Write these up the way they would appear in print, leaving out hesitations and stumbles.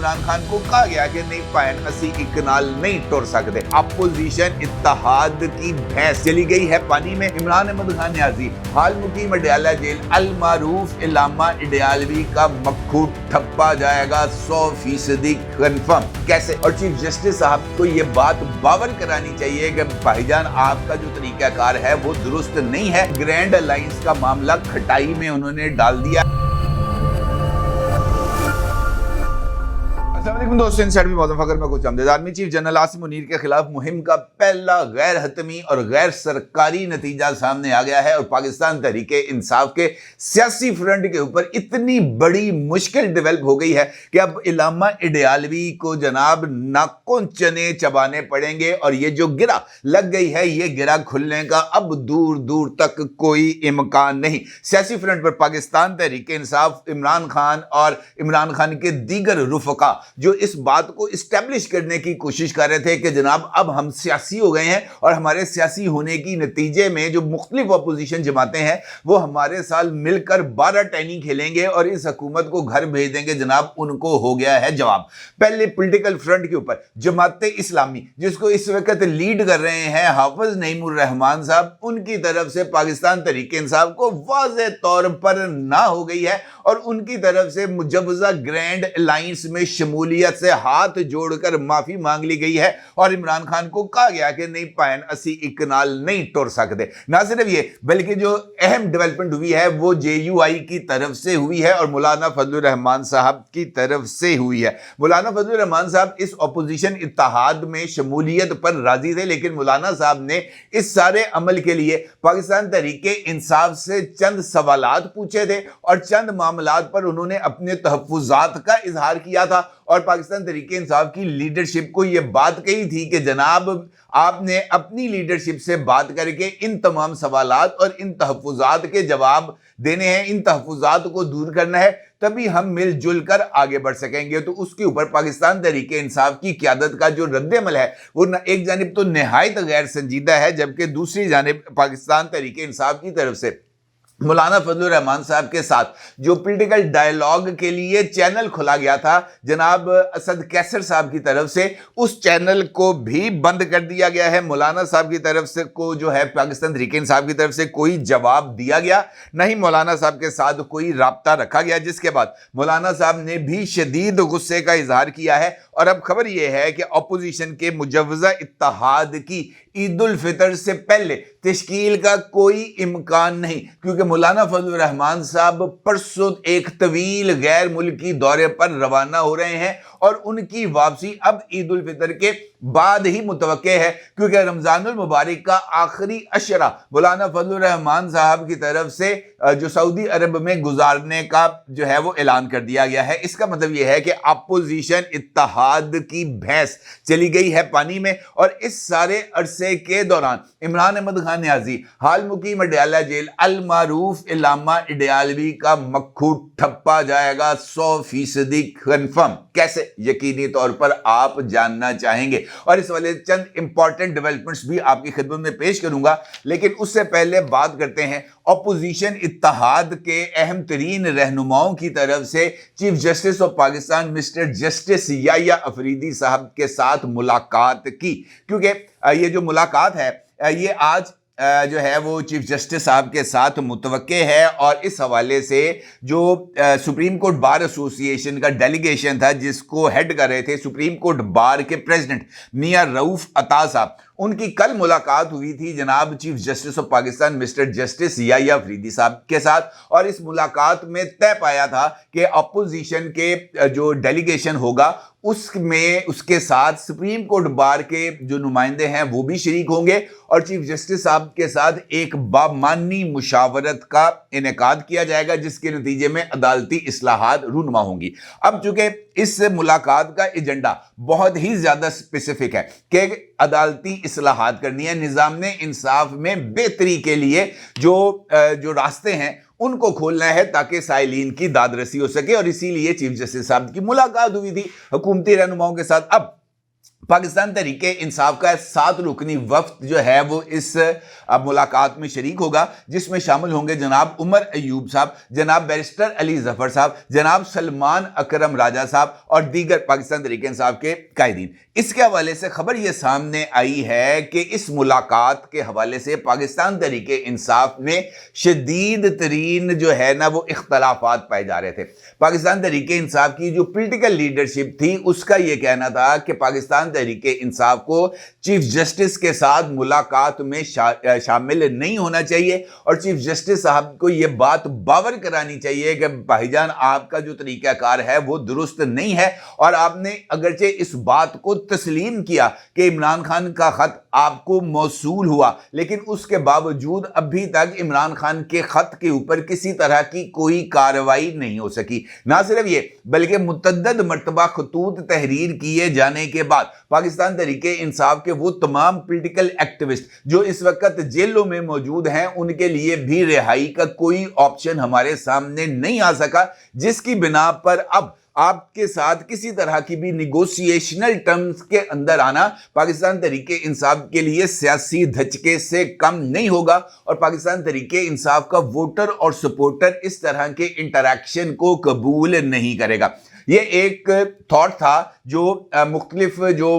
इमरान खान को कहा गया कि नहीं पैन असी एक नाल नहीं टुर सकते। अपोजिशन इत्तेहाद की भैंस चली गई है पानी में। इमरान अहमद खान न्याजी हाल मुकीम अडयाला जेल। अल मारूफ इलामा अडयालवी का मक्खू ठप्पा जाएगा 100% कंफर्म। कैसे? और चीफ जस्टिस साहब को ये बात बावर करानी चाहिए कि भाईजान आपका जो तरीकाकार है वो दुरुस्त नहीं है। ग्रैंड अलायंस का मामला खटाई में उन्होंने डाल दिया। दोस्तों, में कुछ army chief general Asim Munir के खिलाफ मुहिम का पहला गैर हतमी और गैर सरकारी नतीजा सामने आ गया है और पाकिस्तान तहरीके इंसाफ के सियासी फ्रंट के ऊपर इतनी बड़ी मुश्किल डेवलप हो गई है कि अब इलामा अडयालवी को जनाब नाकों चने चबाने पड़ेंगे और ये जो गिरा लग गई है ये गिरा खुलने का अब दूर दूर तक कोई इम्कान नहीं। सियासी फ्रंट पर पाकिस्तान तहरीके इंसाफ इमरान खान और इमरान खान के दीगर रुफका जो इस बात को इस्टेब्लिश करने की कोशिश कर रहे थे कि जनाब अब हम सियासी हो गए हैं और हमारे सियासी होने की नतीजे में जो मुख्तलिफ अपोजिशन जमातें हैं वो हमारे साथ मिलकर 12 टैनी खेलेंगे और इस हुकूमत को घर भेज देंगे। जनाब उनको हो गया है जवाब। पहले पॉलिटिकल फ्रंट के ऊपर जमात इस्लामी जिसको इस वक्त लीड कर रहे हैं हाफिज नईमुर रहमान साहब, उनकी तरफ से पाकिस्तान तहरीके इंसाफ को वाज़े तौर पर ना हो गई है और उनकी तरफ से मुजवजा ग्रैंड अलायंस में शमूलियत से हाथ जोड़कर माफी मांग ली गई है और इमरान खान को कहा गया कि नहीं पैन असी एक नाल नहीं टुर सकते। ना सिर्फ ये बल्कि जो अहम डेवलपमेंट हुई है वो JUI की तरफ से हुई है और मौलाना फजलुर रहमान साहब की तरफ से हुई है। मौलाना फजलुर रहमान साहब इस अपोजिशन इत्तेहाद में शमूलियत पर राजी थे, लेकिन मौलाना साहब ने इस सारे अमल के लिए पाकिस्तान तहरीके इंसाफ से चंद सवालात पूछे थे और चंद मामलात पर उन्होंने अपने तहफ्फुजात का इजहार किया था और पाकिस्तान तहरीके इंसाफ की लीडरशिप को यह बात कही थी कि जनाब आपने अपनी लीडरशिप से बात करके इन तमाम सवालात और इन तहफ्फुजात के जवाब देने हैं, इन तहफ्फुजात को दूर करना है, तभी हम मिलजुल कर आगे बढ़ सकेंगे। तो उसके ऊपर पाकिस्तान तहरीके इंसाफ की क़यादत का जो रद्द-ए-अमल है वो एक जानिब तो निहायत गैर संजीदा है, जबकि दूसरी जानिब पाकिस्तान तहरीके इंसाफ की तरफ से मौलाना फजलुर रहमान साहब के साथ जो पॉलिटिकल डायलॉग के लिए चैनल खोला गया था जनाब असद कैसर साहब की तरफ से, उस चैनल को भी बंद कर दिया गया है। मौलाना साहब की तरफ से को जो है पाकिस्तान तहरीके इंसाफ की तरफ से कोई जवाब दिया गया नहीं, मौलाना साहब के साथ कोई राब्ता रखा गया, जिसके बाद मौलाना साहब ने भी शदीद गुस्से का इजहार किया है। और अब खबर यह है कि अपोजिशन के मुजवजा इत्तेहाद की ईद उल फितर से पहले तश्कील का कोई इम्कान नहीं, क्योंकि मौलाना फजलुर रहमान साहब परसों एक तवील गैर मुल्की दौरे पर रवाना हो रहे हैं और उनकी वापसी अब ईद उल फितर के बाद ही मुतवक्के है, क्योंकि रमजानुल मुबारक का आखिरी अशरा मौलाना फजलुर रहमान साहब की तरफ से जो सऊदी अरब में गुजारने का जो है वो ऐलान कर दिया गया है। इसका मतलब यह है कि अपोजिशन इत्तेहाद की भैंस चली गई है पानी में और इस सारे अरसे के दौरान इमरान अहमद खान न्याजी हाल मुकीम अडयाला जेल। अल मारूफ इलामा अडयालवी का मक्खू ठप्पा जाएगा 100% कंफर्म। कैसे? यकीनी तौर पर आप जानना चाहेंगे और इस वाले चंद इंपॉर्टेंट डेवलपमेंट्स भी आपकी खिदमत में पेश करूंगा, लेकिन उससे पहले बात करते हैं अपोजिशन इत्तेहाद के अहम तरीन रहनुमाओं की तरफ से chief justice of Pakistan mister justice Yahya Afridi साहब के साथ मुलाकात की, क्योंकि ये जो मुलाकात है ये आज जो है वो चीफ जस्टिस साहब के साथ मुतवक्के है और इस हवाले से जो सुप्रीम कोर्ट बार एसोसिएशन का डेलीगेशन था जिसको हेड कर रहे थे सुप्रीम कोर्ट बार के प्रेसिडेंट मियां रऊफ अता साहब, उनकी कल मुलाकात हुई थी जनाब chief justice of Pakistan mister justice Yahya Afridi साहब के साथ और इस मुलाकात में तय पाया था कि अपोजिशन के जो डेलीगेशन होगा उसमें उसके साथ सुप्रीम कोर्ट बार के जो नुमाइंदे हैं वो भी शरीक होंगे और चीफ जस्टिस साहब के साथ एक बामानी मुशावरत का इनेकाद किया जाएगा, जिसके नतीजे में अदालती इस्लाहात रूनुमा होंगी। अब चूंकि इस मुलाकात का एजेंडा बहुत ही ज्यादा स्पेसिफिक है कि अदालती इस्लाहात करनी है, निज़ाम इंसाफ में बेहतरी के लिए जो रास्ते हैं उनको खोलना है ताकि साइलीन की दादरसी हो सके और इसीलिए चीफ जस्टिस साहब की मुलाकात हुई थी हुकूमती रहनुमाओं के साथ। अब पाकिस्तान तहरीक इंसाफ का 7 रुकनी वफ्द जो है वो इस मुलाकात में शरीक होगा, जिसमें शामिल होंगे जनाब उमर अयूब साहब, जनाब बैरिस्टर अली जफर साहब, जनाब सलमान अकरम राजा साहब और दीगर पाकिस्तान तहरीक इंसाफ के कायदीन। इसके हवाले से खबर यह सामने आई है कि इस मुलाकात के हवाले से पाकिस्तान तहरीक इंसाफ में शदीद तरीन जो है ना वो इख्तलाफात पाए जा रहे थे। पाकिस्तान तहरीक इंसाफ की जो पोलिटिकल लीडरशिप थी उसका यह कहना था कि पाकिस्तान तहरीक इंसाफ को चीफ जस्टिस के साथ मुलाकात में शामिल नहीं होना चाहिए और चीफ जस्टिस साहब को यह बात बावर करानी चाहिए कि भाईजान आपका जो तरीकाकार है वो दुरुस्त नहीं है, और आपने अगरचे इस बात को तस्लीम किया कि इमरान खान का खत आपको मौसूल हुआ, लेकिन उसके बावजूद अभी तक इमरान खान के खत के ऊपर किसी तरह की कोई कार्रवाई नहीं हो सकी। ना सिर्फ ये बल्कि मुतअद्दिद मर्तबा खतूत तहरीर किए जाने के बाद पाकिस्तान तहरीक इंसाफ के वो तमाम पॉलिटिकल एक्टिविस्ट जो इस वक्त जेलों में मौजूद हैं उनके लिए भी रिहाई का कोई ऑप्शन हमारे सामने नहीं आ सका, जिसकी बिना पर अब आपके साथ किसी तरह की भी निगोशिएशनल टर्म्स के अंदर आना पाकिस्तान तहरीक इंसाफ के लिए सियासी धचके से कम नहीं होगा और पाकिस्तान तहरीक इंसाफ का वोटर और सपोर्टर इस तरह के इंटरैक्शन को कबूल नहीं करेगा। ये एक थॉट था जो मुख्तलिफ जो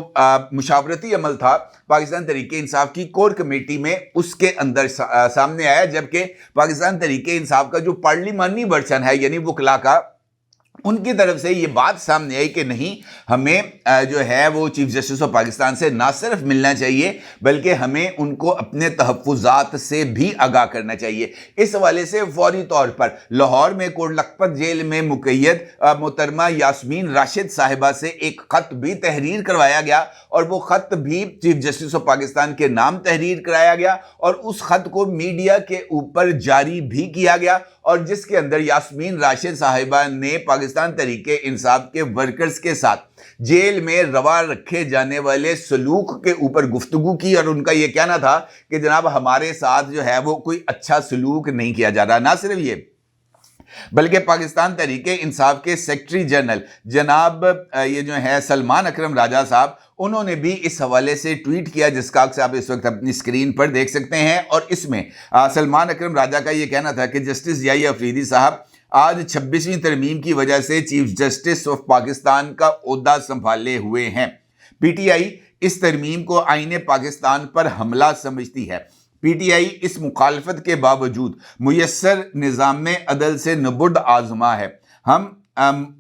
मुशावरती अमल था पाकिस्तान तहरीक इंसाफ की कोर कमेटी में उसके अंदर सामने आया, जबकि पाकिस्तान तहरीक इंसाफ का जो पार्लिमानी वर्जन है यानी वकला का, उनकी तरफ से ये बात सामने आई कि नहीं, हमें जो है वो चीफ जस्टिस ऑफ पाकिस्तान से ना सिर्फ मिलना चाहिए बल्कि हमें उनको अपने तहफ़्फ़ुज़ात से भी आगाह करना चाहिए। इस हवाले से फौरी तौर पर लाहौर में कोट लखपत जेल में मुक़य्यद मोहतरमा यास्मीन राशिद साहिबा से एक ख़त भी तहरीर करवाया गया और वो ख़त भी चीफ जस्टिस ऑफ पाकिस्तान के नाम तहरीर कराया गया और उस ख़त को मीडिया के ऊपर जारी भी किया गया और जिसके अंदर यास्मीन राशिद साहिबा ने पाकिस्तान तहरीक इंसाफ के वर्कर्स के साथ जेल में रवा रखे जाने वाले सलूक के ऊपर गुफ्तगू की और उनका यह कहना था कि जनाब हमारे साथ जो है वो कोई अच्छा सलूक नहीं किया जा रहा। ना सिर्फ ये बल्कि पाकिस्तान तहरीक इंसाफ के सेक्रेटरी जनरल जनाब ये जो है सलमान अकरम राजा साहब, उन्होंने भी इस हवाले से ट्वीट किया जिसका अक्सर आप इस वक्त अपनी स्क्रीन पर देख सकते हैं। और इसमें सलमान अकरम राजा का ये कहना था कि जस्टिस ज़िया अफरीदी साहब आज 26वीं तरमीम की वजह से चीफ जस्टिस ऑफ पाकिस्तान का ओहदा संभाले हुए हैं। पीटीआई इस तरमीम को आईने पाकिस्तान पर हमला समझती है। पीटीआई इस मुखालफत के बावजूद मुयस्सर निज़ाम अदल से नबुर्द आज़मा है। हम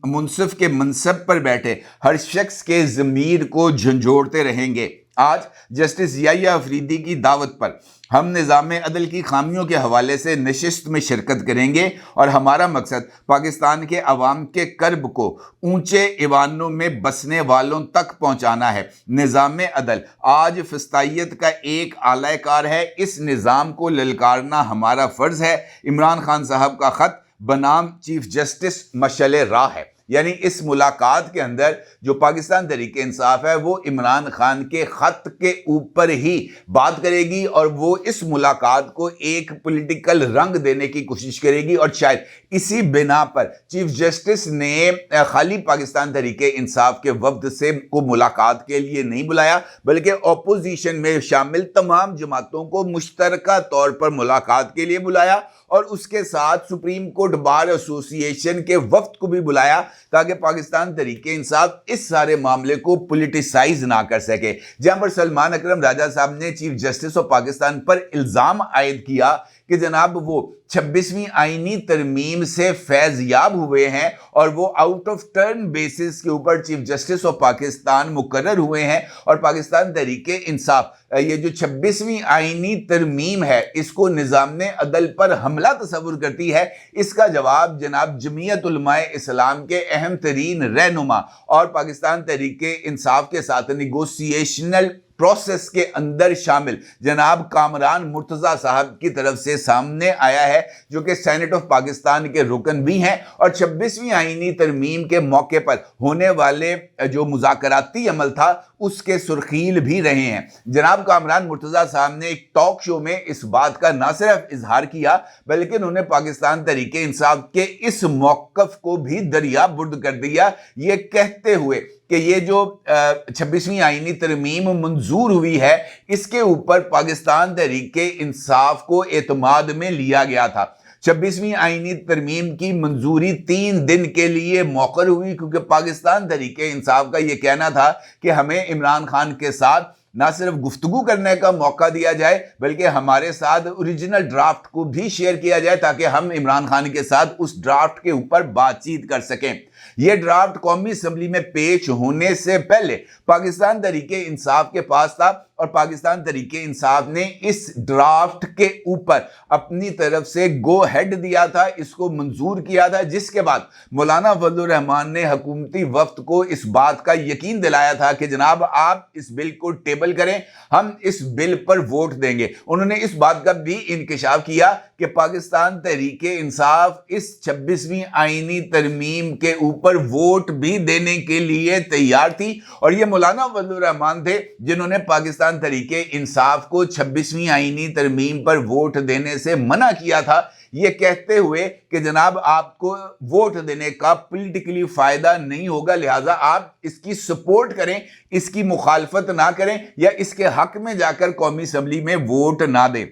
मुनसिफ के मनसब पर बैठे हर शख्स के ज़मीर को झंझोड़ते रहेंगे। आज जस्टिस ज़िया अफरीदी की दावत पर हम निज़ाम अदल की खामियों के हवाले से नशिस्त में शिरकत करेंगे और हमारा मकसद पाकिस्तान के अवाम के कर्ब को ऊंचे ईवानों में बसने वालों तक पहुंचाना है। निज़ाम अदल आज फस्तायत का एक आलाकार है। इस निज़ाम को ललकारना हमारा फ़र्ज़ है। इमरान खान साहब का ख़त बनाम चीफ जस्टिस मशअल राह है। यानी इस मुलाकात के अंदर जो पाकिस्तान तहरीक इंसाफ है वो इमरान खान के ख़त के ऊपर ही बात करेगी और वो इस मुलाकात को एक पॉलिटिकल रंग देने की कोशिश करेगी और शायद इसी बिना पर चीफ जस्टिस ने खाली पाकिस्तान तहरीक इंसाफ के वफ्द से को मुलाकात के लिए नहीं बुलाया बल्कि अपोजिशन में शामिल तमाम जमातों को मुश्तरका तौर पर मुलाकात के लिए बुलाया और उसके साथ सुप्रीम कोर्ट बार एसोसिएशन के वफ्द को भी बुलाया ताकि पाकिस्तान तहरीक इंसाफ इस सारे मामले को पॉलिटिसाइज ना कर सके। जहां पर सलमान अकरम राजा साहब ने चीफ जस्टिस ऑफ पाकिस्तान पर इल्ज़ाम आयद किया कि जनाब वो 26वीं आईनी तरमीम से फैज़ याब हुए हैं और वो आउट ऑफ टर्न बेसिस के ऊपर चीफ जस्टिस ऑफ पाकिस्तान मुकर्रर हुए हैं और पाकिस्तान तहरीक इंसाफ ये जो 26वीं आईनी तरमीम है इसको निज़ाम अदल पर हमला तस्वुर करती है। इसका जवाब जनाब जमीयत उलमाए इस्लाम के अहम तरीन रहनुमा और पाकिस्तान तहरीक इंसाफ के साथ निगोशिएशनल प्रोसेस के अंदर शामिल जनाब कामरान मुर्तज़ा साहब की तरफ से सामने आया है जो कि सेनेट ऑफ पाकिस्तान के रुकन भी हैं और 26वीं आईनी तरमीम के मौके पर होने वाले जो मुज़ाकराती अमल था उसके सुर्खील भी रहे हैं। जनाब कामरान मुर्तज़ा साहब ने एक टॉक शो में इस बात का न सिर्फ इजहार किया बल्कि उन्होंने पाकिस्तान तहरीक इंसाफ के इस मौक़िफ़ को भी दरिया बुर्द कर दिया, ये कहते हुए کہ یہ جو 26ویں آئینی ترمیم منظور ہوئی ہے اس کے اوپر پاکستان تحریک انصاف کو اعتماد میں لیا گیا تھا۔ 26ویں آئینی ترمیم کی منظوری 3 دن کے لیے موخر ہوئی کیونکہ پاکستان تحریک انصاف کا یہ کہنا تھا کہ ہمیں عمران خان کے ساتھ نہ صرف گفتگو کرنے کا موقع دیا جائے بلکہ ہمارے ساتھ اوریجنل ڈرافٹ کو بھی شیئر کیا جائے تاکہ ہم عمران خان کے ساتھ اس ڈرافٹ کے اوپر بات چیت کر سکیں۔ یہ ڈرافٹ قومی اسمبلی میں پیش ہونے سے پہلے پاکستان تحریک انصاف کے پاس تھا اور پاکستان تحریک انصاف نے اس ڈرافٹ کے اوپر اپنی طرف سے گو ہیڈ دیا تھا، اس کو منظور کیا تھا، جس کے بعد مولانا فضل الرحمان نے حکومتی وفد کو اس بات کا یقین دلایا تھا کہ جناب آپ اس بل کو ٹیبل کریں، ہم اس بل پر ووٹ دیں گے۔ انہوں نے اس بات کا بھی انکشاف کیا کہ پاکستان تحریک انصاف اس 26ویں آئینی ترمیم کے اوپر ووٹ بھی دینے کے لیے تیار تھی، اور یہ مولانا فضل الرحمان تھے جنہوں نے پاکستان تحریک انصاف کو 26ویں آئینی ترمیم پر ووٹ دینے سے منع کیا تھا، یہ کہتے ہوئے کہ جناب آپ کو ووٹ دینے کا پولیٹیکلی فائدہ نہیں ہوگا، لہٰذا آپ اس کی سپورٹ کریں، اس کی مخالفت نہ کریں یا اس کے حق میں جا کر قومی اسمبلی میں ووٹ نہ دیں۔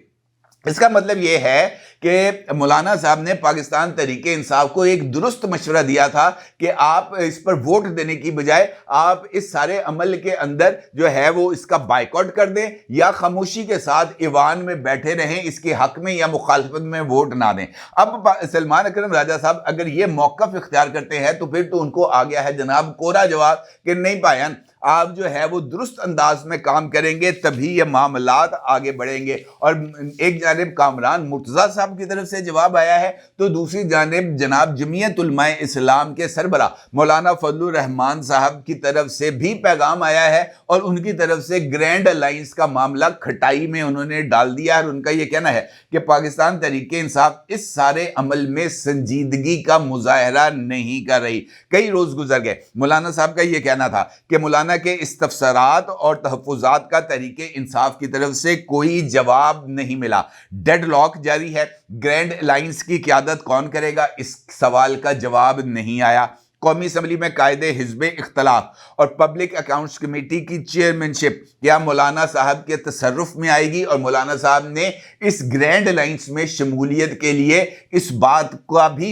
اس کا مطلب یہ ہے کہ مولانا صاحب نے پاکستان تحریک انصاف کو ایک درست مشورہ دیا تھا کہ آپ اس پر ووٹ دینے کی بجائے آپ اس سارے عمل کے اندر جو ہے وہ اس کا بائیکاٹ کر دیں یا خاموشی کے ساتھ ایوان میں بیٹھے رہیں، اس کے حق میں یا مخالفت میں ووٹ نہ دیں۔ اب سلمان اکرم راجہ صاحب اگر یہ موقف اختیار کرتے ہیں تو پھر تو ان کو آ گیا ہے جناب کوڑا جواب کہ نہیں بھائیان، آپ جو ہے وہ درست انداز میں کام کریں گے تبھی یہ معاملات آگے بڑھیں گے۔ اور ایک جانب کامران مرتضیٰ صاحب کی طرف سے جواب آیا ہے تو دوسری جانب جناب جمعیت علماء اسلام کے سربراہ مولانا فضل الرحمان صاحب کی طرف سے بھی پیغام آیا ہے اور ان کی طرف سے گرینڈ الائنس کا معاملہ کھٹائی میں انہوں نے ڈال دیا ہے، اور ان کا یہ کہنا ہے کہ پاکستان تحریک انصاف اس سارے عمل میں سنجیدگی کا مظاہرہ نہیں کر رہی۔ کئی روز گزر گئے، مولانا صاحب کا یہ کہنا تھا کہ مولانا کے استفسارات اور تحفظات کا تحریک انصاف کی طرف سے کوئی جواب نہیں ملا، ڈیڈ لاک جاری ہے۔ گرینڈ الائنس کی قیادت کون کرے گا، اس سوال کا جواب نہیں آیا۔ قومی اسمبلی میں قائد حزب اختلاف اور پبلک اکاؤنٹس کمیٹی کی چیئرمین-شپ کیا مولانا صاحب کے تصرف میں آئے گی، اور مولانا صاحب نے اس گرینڈ الائنس میں شمولیت کے لیے اس بات کا بھی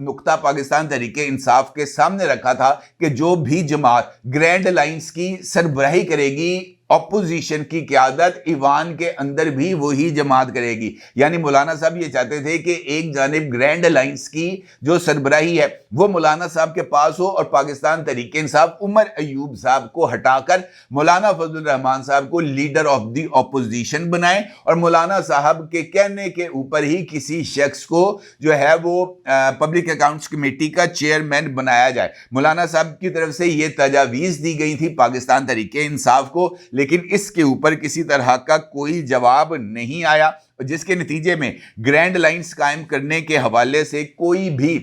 نقطہ پاکستان تحریک انصاف کے سامنے رکھا تھا کہ جو بھی جماعت گرینڈ الائنس کی سربراہی کرے گی، اپوزیشن کی قیادت ایوان کے اندر بھی وہی جماعت کرے گی۔ یعنی مولانا صاحب یہ چاہتے تھے کہ ایک جانب گرینڈ الائنس کی جو سربراہی ہے وہ مولانا صاحب کے پاس ہو اور پاکستان تحریک انصاف عمر ایوب صاحب کو ہٹا کر مولانا فضل الرحمان صاحب کو لیڈر آف دی اپوزیشن بنائیں اور مولانا صاحب کے کہنے کے اوپر ہی کسی شخص کو جو ہے وہ پبلک اکاؤنٹس کمیٹی کا چیئرمین بنایا جائے۔ مولانا صاحب کی طرف سے یہ تجاویز دی گئی تھی پاکستان تحریک انصاف کو، لیکن اس کے اوپر کسی طرح کا کوئی جواب نہیں آیا، جس کے نتیجے میں گرینڈ الائنس قائم کرنے کے حوالے سے کوئی بھی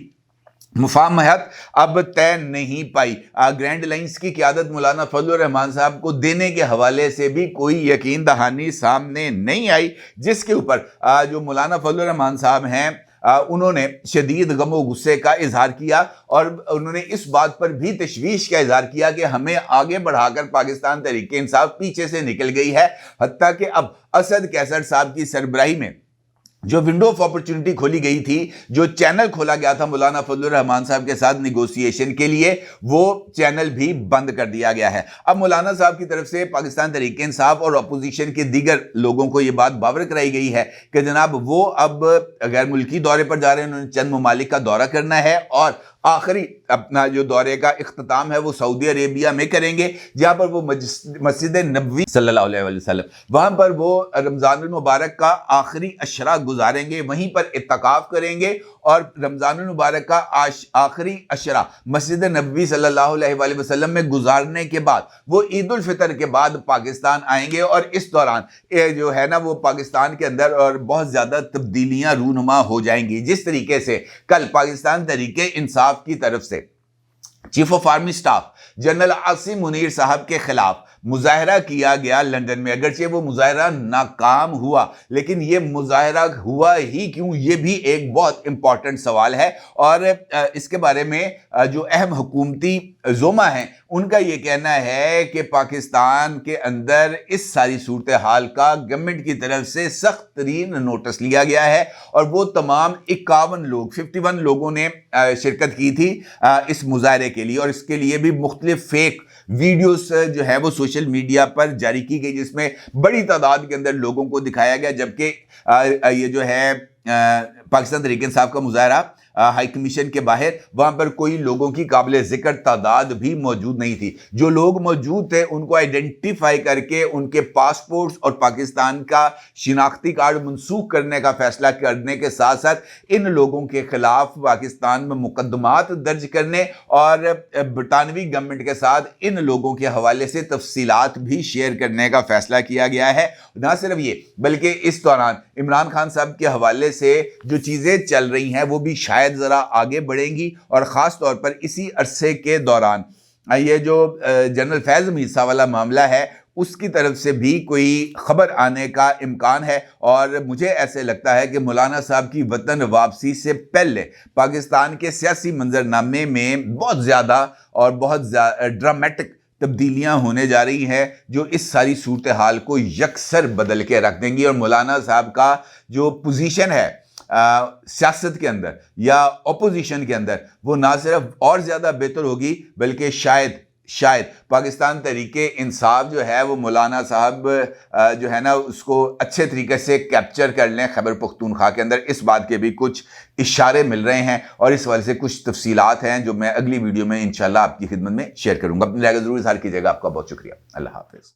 مفاہمت اب طے نہیں پائی۔ گرینڈ الائنس کی قیادت مولانا فضل الرحمان صاحب کو دینے کے حوالے سے بھی کوئی یقین دہانی سامنے نہیں آئی، جس کے اوپر جو مولانا فضل الرحمان صاحب ہیں انہوں نے شدید غم و غصے کا اظہار کیا اور انہوں نے اس بات پر بھی تشویش کا اظہار کیا کہ ہمیں آگے بڑھا کر پاکستان تحریک انصاف پیچھے سے نکل گئی ہے، حتیٰ کہ اب اسد کیسر صاحب کی سربراہی میں جو ونڈو آف اپرچونٹی کھولی گئی تھی، جو چینل کھولا گیا تھا مولانا فضل الرحمان صاحب کے ساتھ نیگوسیشن کے لیے، وہ چینل بھی بند کر دیا گیا ہے۔ اب مولانا صاحب کی طرف سے پاکستان تحریک انصاف اور اپوزیشن کے دیگر لوگوں کو یہ بات باور کرائی گئی ہے کہ جناب وہ اب غیر ملکی دورے پر جا رہے ہیں، انہوں نے چند ممالک کا دورہ کرنا ہے اور آخری اپنا جو دورے کا اختتام ہے وہ سعودی عربیہ میں کریں گے، جہاں پر وہ مسجد نبوی صلی اللہ علیہ وسلم، وہاں پر وہ رمضان المبارک کا آخری عشرہ گزاریں گے، وہیں پر اعتکاف کریں گے اور رمضان المبارک کا آخری عشرہ مسجد نبوی صلی اللہ علیہ وآلہ وسلم میں گزارنے کے بعد وہ عید الفطر کے بعد پاکستان آئیں گے، اور اس دوران جو ہے نا وہ پاکستان کے اندر اور بہت زیادہ تبدیلیاں رونما ہو جائیں گی۔ جس طریقے سے کل پاکستان تحریک انصاف کی طرف سے chief of army staff general Asim Munir साहब के खिलाफ मुजाहरा किया गया लंदन में। अगरचे वो मुजाहरा नाकाम हुआ, लेकिन ये मुजाहरा हुआ ही क्यों, ये भी एक बहुत इंपॉर्टेंट सवाल है। और इसके बारे में जो अहम हुकूमती ज़ोमा हैं उनका ये कहना है कि पाकिस्तान के अंदर इस सारी सूरत हाल का गवर्नमेंट की तरफ से सख्त तरीन नोटिस लिया गया है, और वो तमाम 51 लोगों ने शिरकत की थी इस मुजाहरे के लिए, और इसके लिए भी मुख्तलिफ फेक वीडियोस जो है वो सोशल मीडिया पर जारी की गई, जिसमें बड़ी तादाद के अंदर लोगों को दिखाया गया, जबकि ये जो है पाकिस्तान तहरीक इंसाफ का मुजाहरा हाई कमीशन के बाहर, वहां पर कोई लोगों की काबिल जिक्र तादाद भी मौजूद नहीं थी। जो लोग मौजूद थे उनको आइडेंटिफाई करके उनके पासपोर्ट्स और पाकिस्तान का शिनाख्ती कार्ड मनसूख करने का फैसला करने के साथ साथ इन लोगों के खिलाफ पाकिस्तान में मुकदमात दर्ज करने और बरतानवी गवर्नमेंट के साथ इन लोगों के हवाले से तफसीलात भी शेयर करने का फैसला किया गया है। ना सिर्फ ये, बल्कि इस दौरान इमरान खान साहब के हवाले से जो चीज़ें चल रही हैं वो भी शायद ज़रा आगे बढ़ेंगी, और ख़ास तौर पर इसी अरसे के दौरान ये जो जनरल फैज़ मीसा वाला मामला है उसकी तरफ से भी कोई खबर आने का इम्कान है। और मुझे ऐसे लगता है कि मौलाना साहब की वतन वापसी से पहले पाकिस्तान के सियासी मंजरनामे में बहुत ज़्यादा और बहुत ड्रामेटिक तब्दीलियां होने जा रही हैं, जो इस सारी सूरत हाल को यकसर बदल के रख देंगी। और मौलाना साहब का जो पोजीशन है सियासत के अंदर या अपोजिशन के अंदर, वो ना सिर्फ और ज़्यादा बेहतर होगी, बल्कि शायद पाकिस्तान तहरीके इंसाफ जो है वो मौलाना साहब जो है ना उसको अच्छे तरीके से कैप्चर कर लें खैबर पख्तूनख्वा के अंदर। इस बात के भी कुछ इशारे मिल रहे हैं, और इस वजह से कुछ तफसीलात हैं जो मैं अगली वीडियो में इंशाल्लाह आपकी खिदमत में शेयर करूंगा। अपनी राय ज़रूर इज़हार कीजिएगा। आपका बहुत शुक्रिया। अल्लाह हाफ़िज़।